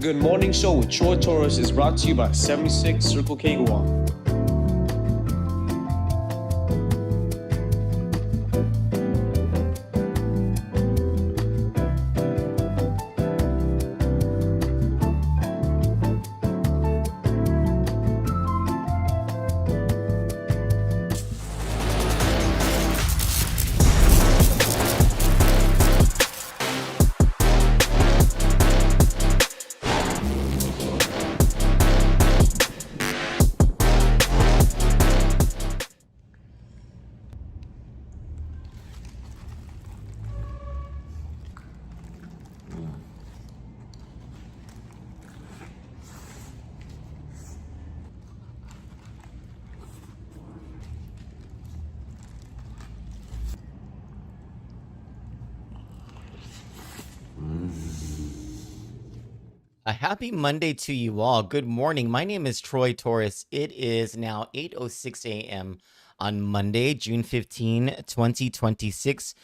Good Morning Show with Troy Torres is brought to you by 76 Circle K Guam. A happy Monday to you all. Good morning. My name is Troy Torres. It is now 8:06 a.m. on Monday, June 15, 2026.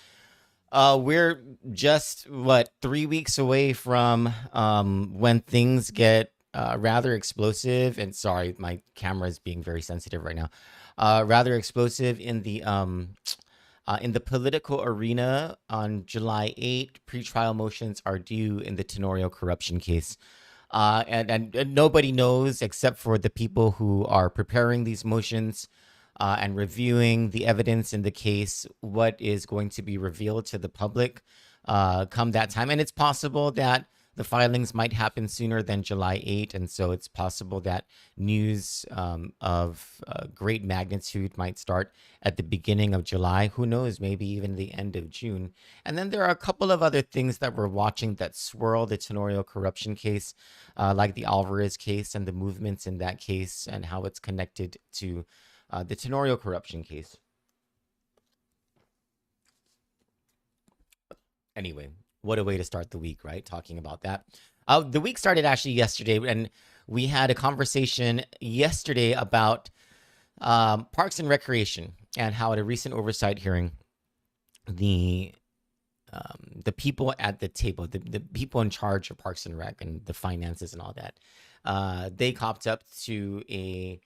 We're just, 3 weeks away from when things get rather explosive. And sorry, my camera is being very sensitive right now. Rather explosive in the political arena. On July 8, pretrial motions are due in the Tenorio corruption case. And nobody knows except for the people who are preparing these motions and reviewing the evidence in the case what is going to be revealed to the public come that time. And it's possible that the filings might happen sooner than July 8, and so it's possible that news of great magnitude might start at the beginning of July. Who knows, maybe even the end of June. And then there are a couple of other things that we're watching that swirl the Tenorio corruption case, like the Alvarez case and the movements in that case and how it's connected to the Tenorio corruption case. Anyway, what a way to start the week, right? Talking about that. The week started actually yesterday, and we had a conversation yesterday about Parks and Recreation and how at a recent oversight hearing, the people at the table, the people in charge of Parks and Rec and the finances and all that, they copped up to a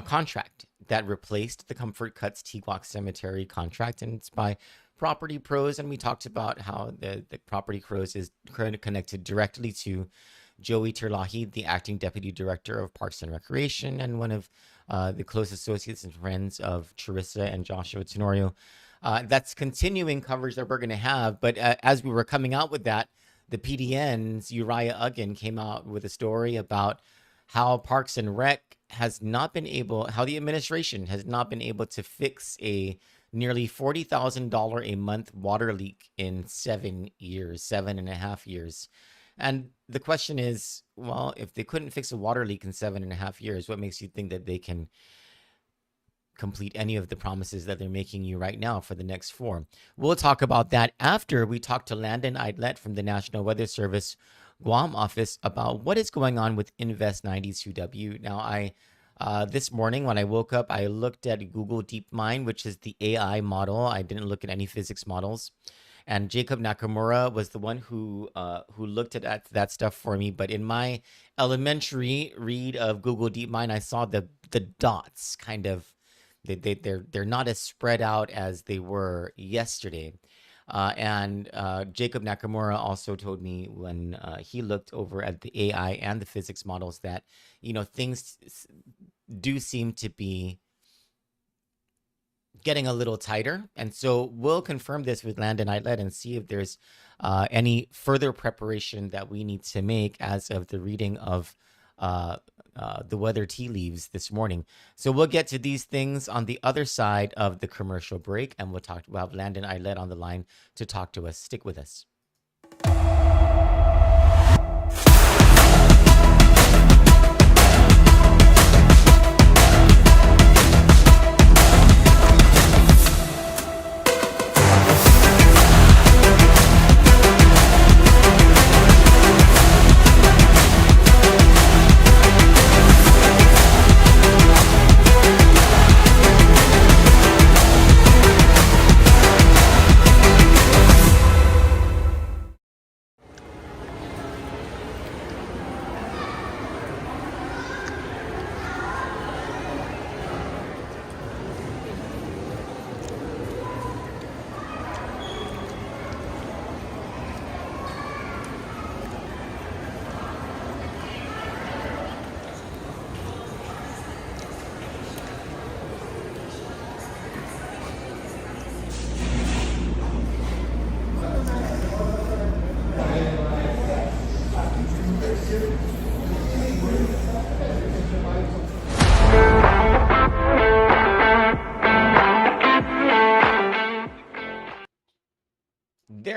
contract that replaced the Comfort Cuts Teaquak Cemetery contract, and it's by Property Pros. And we talked about how the Property Pros is connected directly to Joey Terlahi, the acting deputy director of Parks and Recreation, and one of the close associates and friends of Charissa and Joshua Tenorio. That's continuing coverage that we're going to have. But as we were coming out with that, the PDN's Uriah Uggan came out with a story about how Parks and Rec has not been able, how the administration has not been able to fix a nearly $40,000 a month water leak in 7.5 years. And the question is, well, if they couldn't fix a water leak in 7.5 years, what makes you think that they can complete any of the promises that they're making you right now for the next 4? We'll talk about that after we talk to Landon Aydlett from the National Weather Service Guam office about what is going on with Invest 92W. Now, this morning when I woke up, I looked at Google DeepMind, which is the AI model. I didn't look at any physics models. And Jacob Nakamura was the one who looked at that stuff for me. But in my elementary read of Google DeepMind, I saw the dots kind of, they're not as spread out as they were yesterday. And Jacob Nakamura also told me when he looked over at the AI and the physics models that, things do seem to be getting a little tighter. And so we'll confirm this with Landon Aydlett and see if there's any further preparation that we need to make as of the reading of the weather tea leaves this morning. So we'll get to these things on the other side of the commercial break, and we'll have Landon Aydlett on the line to talk to us. Stick with us.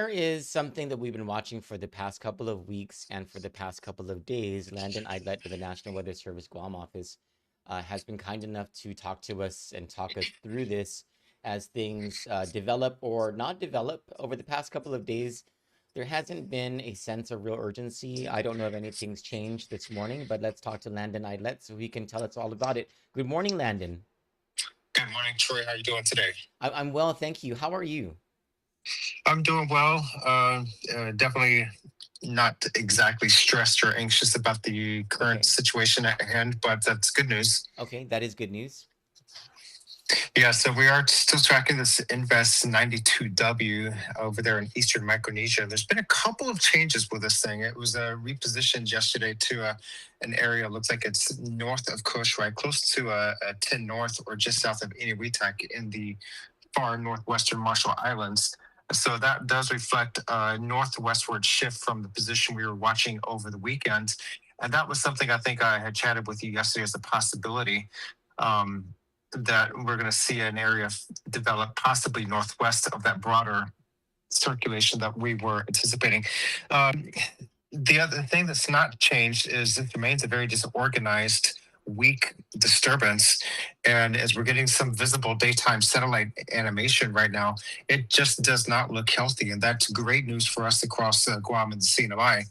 there is something that we've been watching for the past couple of weeks and for the past couple of days. Landon Aydlett with the National Weather Service Guam office has been kind enough to talk to us and talk us through this as things develop or not develop over the past couple of days. There hasn't been a sense of real urgency. I don't know if anything's changed this morning, but let's talk to Landon Aydlett so he can tell us all about it. Good morning, Landon. Good morning, Troy. How are you doing today? I'm well, thank you. How are you? I'm doing well. Definitely not exactly stressed or anxious about the current Okay. situation at hand, but that's good news. Okay, that is good news. Yeah, so we are still tracking this Invest 92W over there in Eastern Micronesia. There's been a couple of changes with this thing. It was repositioned yesterday to an area, looks like it's north of Kush, right close to 10 North or just south of Inuitak in the far northwestern Marshall Islands. So that does reflect a northwestward shift from the position we were watching over the weekend. And that was something I think I had chatted with you yesterday as a possibility, that we're going to see an area develop possibly northwest of that broader circulation that we were anticipating. The other thing that's not changed is it remains a very disorganized, weak disturbance. And as we're getting some visible daytime satellite animation right now, it just does not look healthy. And that's great news for us across Guam and the CNMI.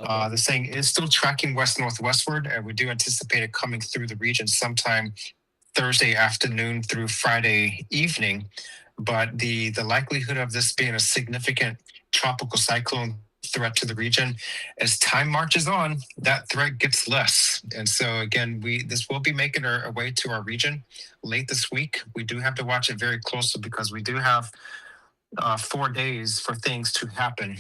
Okay. This thing is still tracking west-northwestward, and we do anticipate it coming through the region sometime Thursday afternoon through Friday evening. But the likelihood of this being a significant tropical cyclone threat to the region, as time marches on, that threat gets less. And so again, this will be making our way to our region late this week. We do have to watch it very closely because we do have 4 days for things to happen.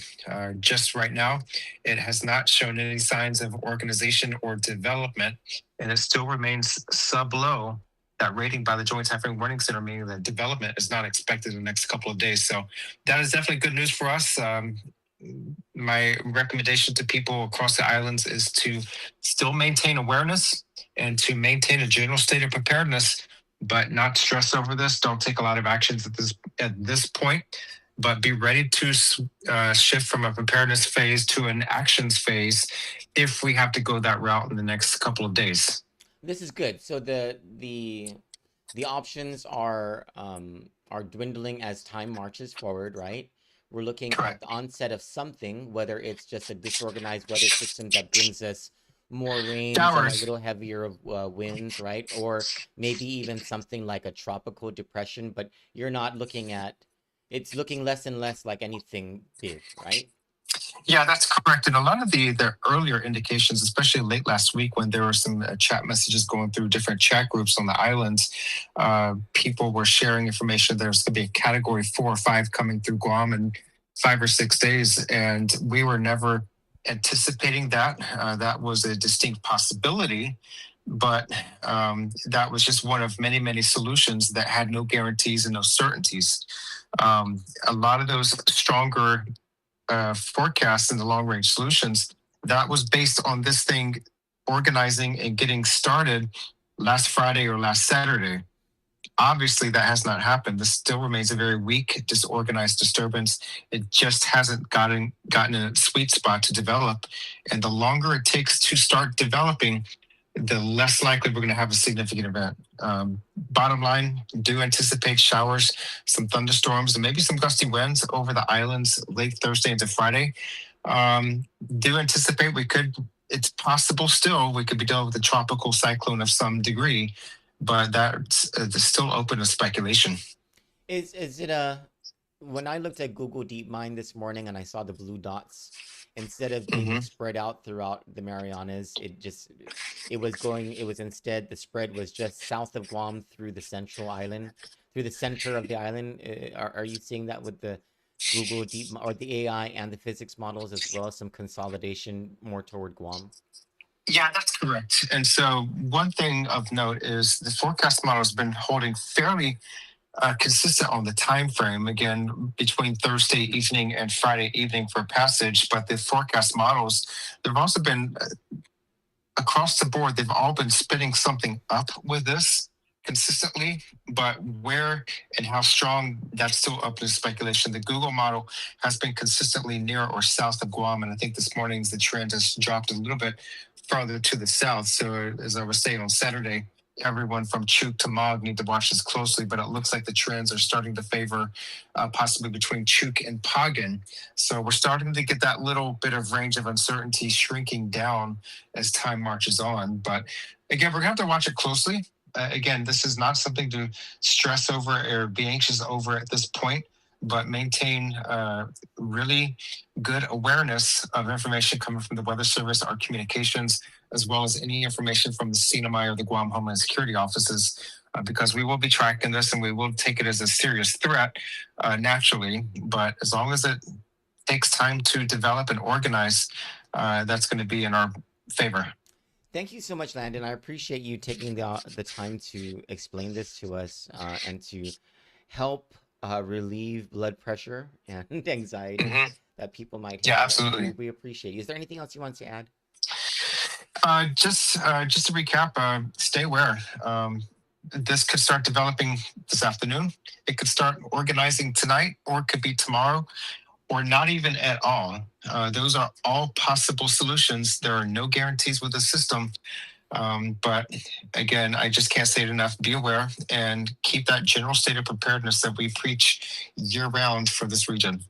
Just right now, it has not shown any signs of organization or development, and it still remains sub-low. That rating by the Joint Typhoon Warning Center, meaning that development is not expected in the next couple of days. So that is definitely good news for us. My recommendation to people across the islands is to still maintain awareness and to maintain a general state of preparedness, but not stress over this. Don't take a lot of actions at this point, but be ready to shift from a preparedness phase to an actions phase if we have to go that route in the next couple of days. This is good. So the options are dwindling as time marches forward, right? We're looking at the onset of something, whether it's just a disorganized weather system that brings us more rains and a Showers. little heavier winds, right? Or maybe even something like a tropical depression, but you're not looking at, it's looking less and less like anything big, right? Yeah, that's correct. And a lot of the earlier indications, especially late last week when there were some chat messages going through different chat groups on the islands, people were sharing information. There's going to be a category 4 or 5 coming through Guam in 5 or 6 days. And we were never anticipating that. That was a distinct possibility. But that was just one of many, many solutions that had no guarantees and no certainties. A lot of those stronger forecasts and the long range solutions, that was based on this thing organizing and getting started last Friday or last Saturday. Obviously, that has not happened. This still remains a very weak, disorganized disturbance. It just hasn't gotten a sweet spot to develop. And the longer it takes to start developing, the less likely we're going to have a significant event. Bottom line, do anticipate showers, some thunderstorms, and maybe some gusty winds over the islands late Thursday into Friday. Do anticipate it's possible still, we could be dealing with a tropical cyclone of some degree, but that's still open to speculation. Is it when I looked at Google DeepMind this morning and I saw the blue dots, instead of being spread out throughout the Marianas, it was instead, the spread was just south of Guam through the central island, through the center of the island. Are you seeing that with the Google Deep or the AI and the physics models, as well as some consolidation more toward Guam? Yeah, that's correct. And so one thing of note is the forecast model has been holding fairly consistent on the time frame, again, between Thursday evening and Friday evening for passage. But the forecast models, they've also been across the board, they've all been spinning something up with this. consistently, but where and how strong, that's still up to speculation. The Google model has been consistently near or south of Guam, and I think this morning's the trend has dropped a little bit farther to the south. So as I was saying on Saturday, everyone from Chuk to Mog need to watch this closely, but it looks like the trends are starting to favor possibly between Chuk and Pagan. So we're starting to get that little bit of range of uncertainty shrinking down as time marches on. But again, we're going to have to watch it closely. Again, this is not something to stress over or be anxious over at this point, but maintain really good awareness of information coming from the Weather Service, our communications, as well as any information from the CNMI or the Guam Homeland Security offices, because we will be tracking this and we will take it as a serious threat naturally. But as long as it takes time to develop and organize, that's going to be in our favor. Thank you so much, Landon. I appreciate you taking the time to explain this to us and to help relieve blood pressure and anxiety that people might have. Yeah, absolutely. We appreciate you. Is there anything else you want to add? Just to recap, stay aware. This could start developing this afternoon. It could start organizing tonight, or it could be tomorrow, or not even at all. Those are all possible solutions. There are no guarantees with the system. But again, I just can't say it enough. Be aware and keep that general state of preparedness that we preach year round for this region.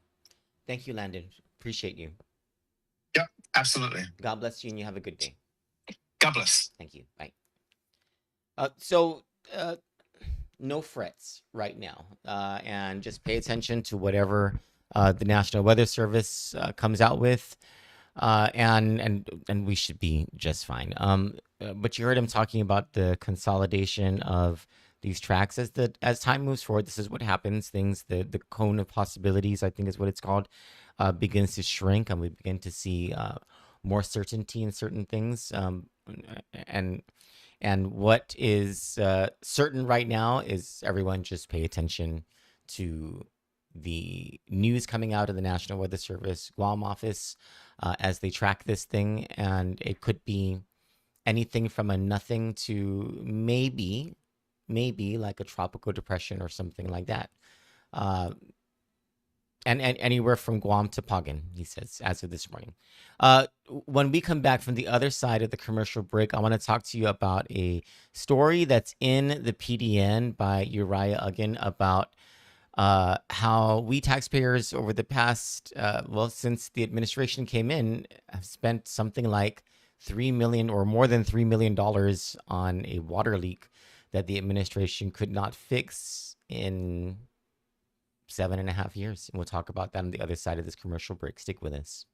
Thank you, Landon. Appreciate you. Yep, absolutely. God bless you, and you have a good day. God bless. Thank you. Bye. So no frets right now, and just pay attention to whatever the National Weather Service comes out with, and we should be just fine. But you heard him talking about the consolidation of these tracks as time moves forward. This is what happens. The cone of possibilities, I think is what it's called, begins to shrink, and we begin to see more certainty in certain things. And what is certain right now is everyone just pay attention to the news coming out of the National Weather Service Guam office as they track this thing. And it could be anything from a nothing to maybe like a tropical depression or something like that. And anywhere from Guam to Pagan, he says, as of this morning. When we come back from the other side of the commercial break, I want to talk to you about a story that's in the PDN by Uriah Uggan about how we taxpayers over the past, since the administration came in, have spent something like $3 million or more than $3 million on a water leak that the administration could not fix in 7.5 years. And we'll talk about that on the other side of this commercial break. Stick with us.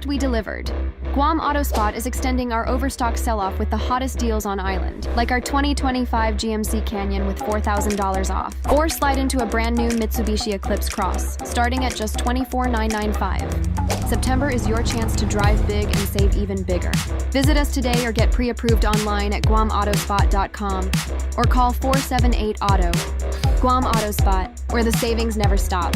We delivered. Guam AutoSpot is extending our overstock sell-off with the hottest deals on island, like our 2025 GMC Canyon with $4,000 off, or slide into a brand new Mitsubishi Eclipse Cross, starting at just $24,995. September is your chance to drive big and save even bigger. Visit us today or get pre-approved online at guamautospot.com or call 478-AUTO. Guam AutoSpot, where the savings never stop.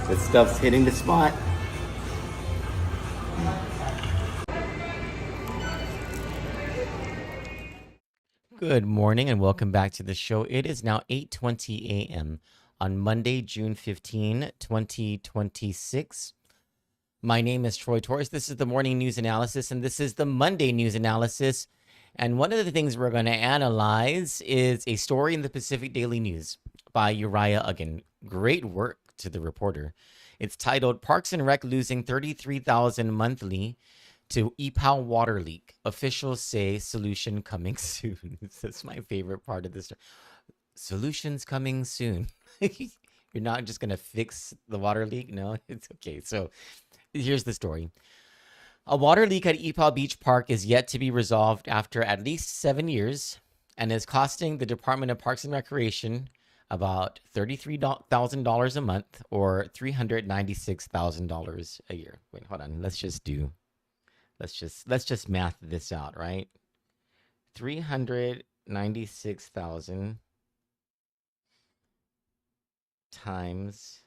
The stuff's hitting the spot. Good morning and welcome back to the show. It is now 8:20 a.m. on Monday, June 15, 2026. My name is Troy Torres. This is the Morning News Analysis, and this is the Monday News Analysis. And one of the things we're going to analyze is a story in the Pacific Daily News by Uriah Uggan. Great work to the reporter. It's titled Parks and Rec losing $33,000 monthly to EPAL water leak. Officials say solution coming soon. That's my favorite part of this. Solutions coming soon. You're not just going to fix the water leak? No, it's okay. So here's the story. A water leak at EPAL Beach Park is yet to be resolved after at least 7 years and is costing the Department of Parks and Recreation about $33,000 a month or $396,000 a year. Wait, hold on. Let's just math this out, right? 396,000 times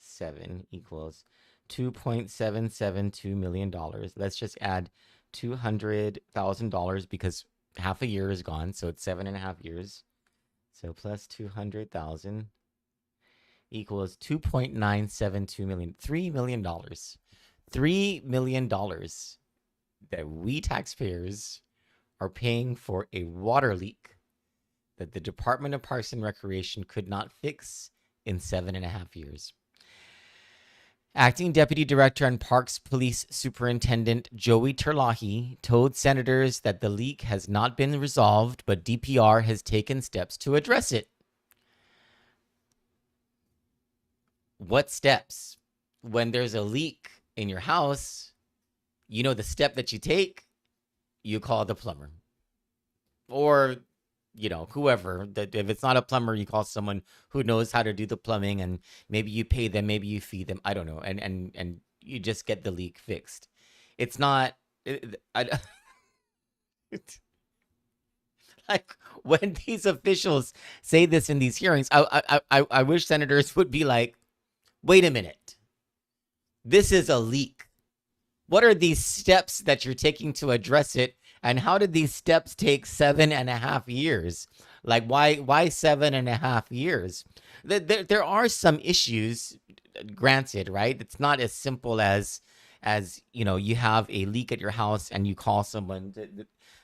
7 equals $2.772 million. Let's just add $200,000 because half a year is gone, so it's 7.5 years. So plus 200,000 equals 2.972 million. $3 million. $3 million that we taxpayers are paying for a water leak that the Department of Parks and Recreation could not fix in 7.5 years. Acting Deputy Director and Parks Police Superintendent Joey Terlahi told senators that the leak has not been resolved, but DPR has taken steps to address it. What steps? When there's a leak in your house, you know the step that you take? You call the plumber. Or, you know, whoever. If it's not a plumber, you call someone who knows how to do the plumbing, and maybe you pay them, maybe you feed them. I don't know. And you just get the leak fixed. It's not... like, when these officials say this in these hearings, I wish senators would be like, wait a minute. This is a leak. What are these steps that you're taking to address it? And how did these steps take 7.5 years? Like, why 7.5 years? There are some issues, granted, right? It's not as simple as you know, you have a leak at your house and you call someone.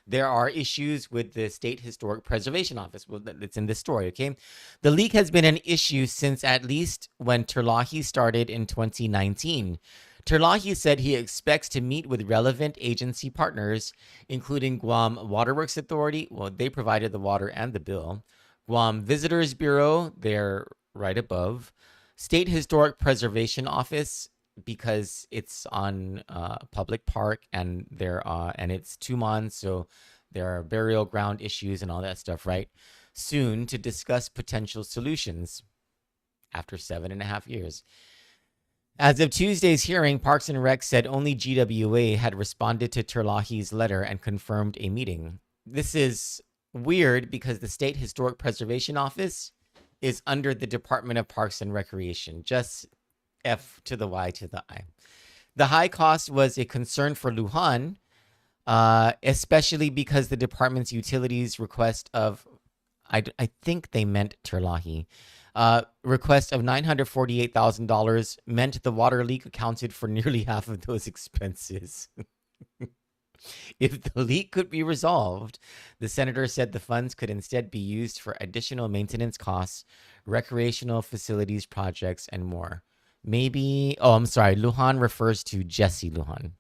There are issues with the State Historic Preservation Office. Well, it's in this story, okay? The leak has been an issue since at least when Terlahi started in 2019. Terlahi said he expects to meet with relevant agency partners, including Guam Waterworks Authority. Well, they provided the water and the bill. Guam Visitors Bureau, they're right above. State Historic Preservation Office, because it's on public park and and it's Tumon, so there are burial ground issues and all that stuff, right? Soon to discuss potential solutions after 7.5 years. As of Tuesday's hearing, Parks and Rec said only GWA had responded to Terlahi's letter and confirmed a meeting. This is weird because the State Historic Preservation Office is under the Department of Parks and Recreation. Just F to the Y to the I. The high cost was a concern for Lujan, especially because the department's utilities request of, I think they meant Terlahi, request of $948,000 meant the water leak accounted for nearly half of those expenses. If the leak could be resolved, the senator said the funds could instead be used for additional maintenance costs, recreational facilities projects, and more. Maybe, Lujan refers to Jesse Lujan.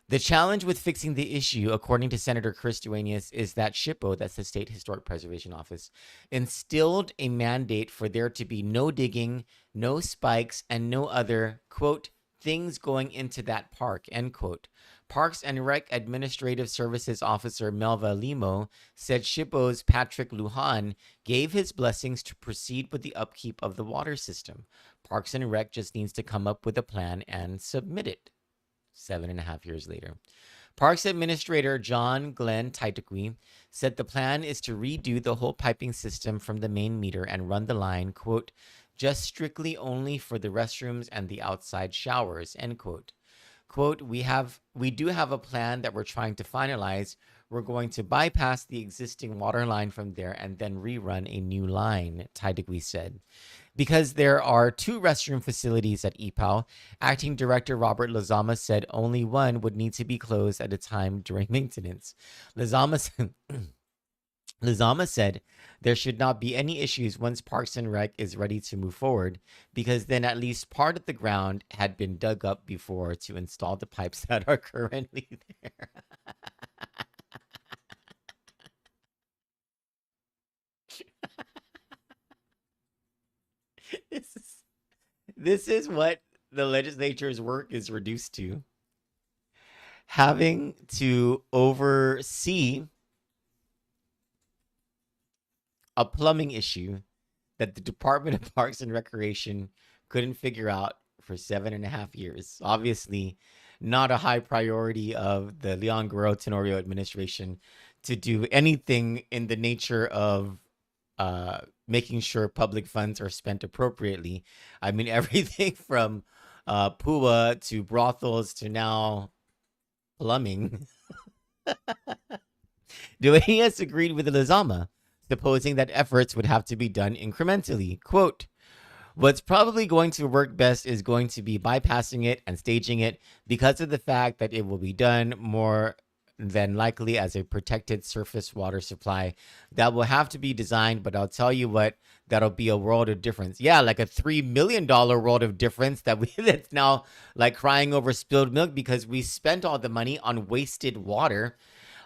The challenge with fixing the issue, according to Senator Chris Duenas, is that SHPO, that's the State Historic Preservation Office, instilled a mandate for there to be no digging, no spikes, and no other, quote, things going into that park, end quote. Parks and Rec Administrative Services Officer Melva Limo said SHPO's Patrick Lujan gave his blessings to proceed with the upkeep of the water system. Parks and Rec just needs to come up with a plan and submit it. 7.5 years later. Parks Administrator John Glenn Taitakwi said the plan is to redo the whole piping system from the main meter and run the line, quote, just strictly only for the restrooms and the outside showers, end quote. Quote, we do have a plan that we're trying to finalize. We're going to bypass the existing water line from there and then rerun a new line, Taitakwi said. Because there are 2 restroom facilities at EPAL, Acting Director Robert Lozama said only one would need to be closed at a time during maintenance. Lozama Lizama said there should not be any issues once Parks and Rec is ready to move forward, because then at least part of the ground had been dug up before to install the pipes that are currently there. this is this is what the legislature's work is reduced to. Having to oversee a plumbing issue that the Department of Parks and Recreation couldn't figure out for 7.5 years. Obviously, not a high priority of the Leon Guerrero Tenorio administration to do anything in the nature of making sure public funds are spent appropriately. I mean, everything from PUA to brothels to now plumbing. Dueñas agreed with Lizama, supposing that efforts would have to be done incrementally. Quote, what's probably going to work best is going to be bypassing it and staging it because of the fact that it will be done more than likely as a protected surface water supply. That will have to be designed, but I'll tell you what, that'll be a world of difference. Yeah, like a $3 million world of difference that's now like crying over spilled milk because we spent all the money on wasted water.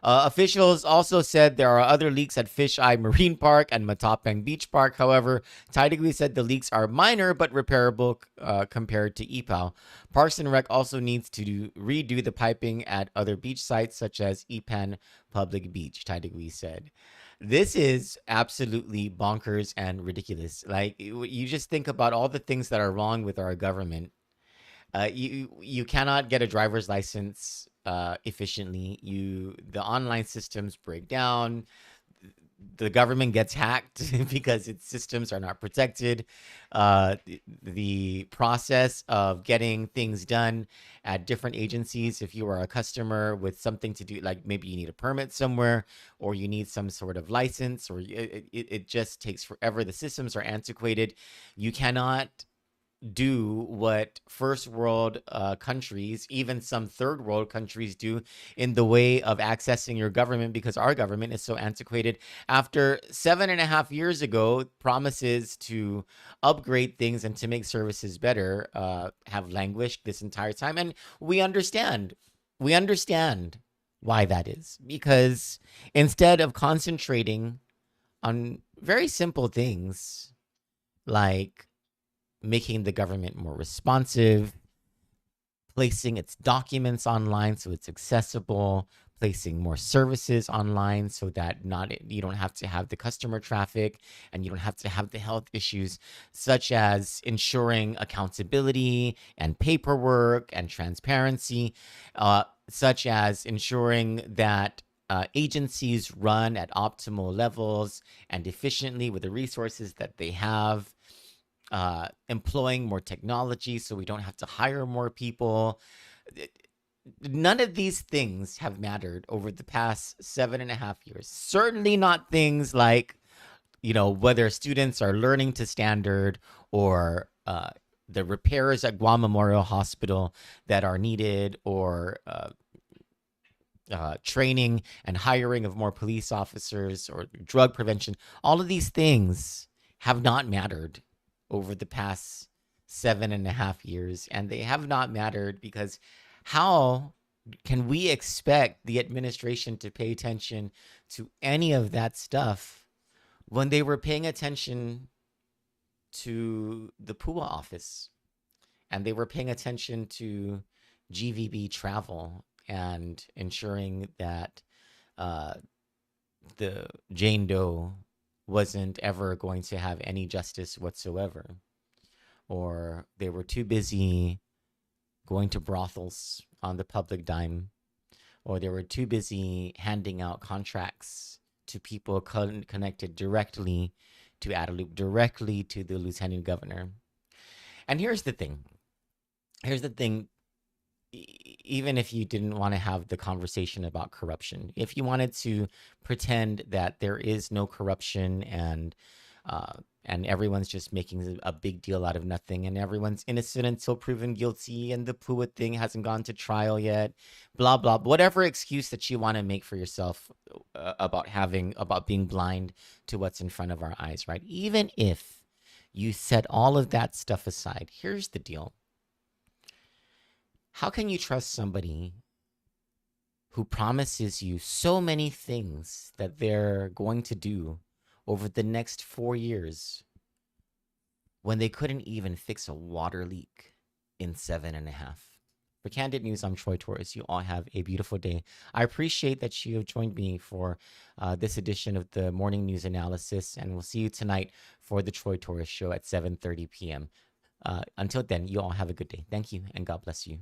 Officials also said there are other leaks at Fish Eye Marine Park and Matapang Beach Park. However, Tidegui said the leaks are minor but repairable compared to EPAL. Parks and Rec also needs to redo the piping at other beach sites such as Ipan Public Beach, Tidegui said. This is absolutely bonkers and ridiculous. Like, you just think about all the things that are wrong with our government. You cannot get a driver's license efficiently. The online systems break down. The government gets hacked because its systems are not protected. The process of getting things done at different agencies, if you are a customer with something to do, like maybe you need a permit somewhere or you need some sort of license, or it just takes forever. The systems are antiquated. You cannot do what first world countries, even some third world countries, do in the way of accessing your government, because our government is so antiquated. After 7.5 years ago, promises to upgrade things and to make services better have languished this entire time. And we understand why that is, because instead of concentrating on very simple things like making the government more responsive, placing its documents online so it's accessible, placing more services online so that you don't have to have the customer traffic and you don't have to have the health issues, such as ensuring accountability and paperwork and transparency, such as ensuring that agencies run at optimal levels and efficiently with the resources that they have, employing more technology so we don't have to hire more people. None of these things have mattered over the past 7.5 years. Certainly not things like, whether students are learning to standard or the repairs at Guam Memorial Hospital that are needed, or training and hiring of more police officers or drug prevention. All of these things have not mattered over the past 7.5 years, and they have not mattered because how can we expect the administration to pay attention to any of that stuff when they were paying attention to the PUA office and they were paying attention to GVB travel and ensuring that the Jane Doe wasn't ever going to have any justice whatsoever, or they were too busy going to brothels on the public dime, or they were too busy handing out contracts to people connected directly to Adelup, directly to the lieutenant governor. And here's the thing. Even if you didn't want to have the conversation about corruption, if you wanted to pretend that there is no corruption and everyone's just making a big deal out of nothing and everyone's innocent until proven guilty and the PUA thing hasn't gone to trial yet, blah, blah, whatever excuse that you want to make for yourself, about being blind to what's in front of our eyes, right? Even if you set all of that stuff aside, here's the deal. How can you trust somebody who promises you so many things that they're going to do over the next 4 years when they couldn't even fix a water leak in 7.5? For Kandit News, I'm Troy Torres. You all have a beautiful day. I appreciate that you have joined me for this edition of the Morning News Analysis, and we'll see you tonight for the Troy Torres Show at 7:30 p.m. Until then, you all have a good day. Thank you, and God bless you.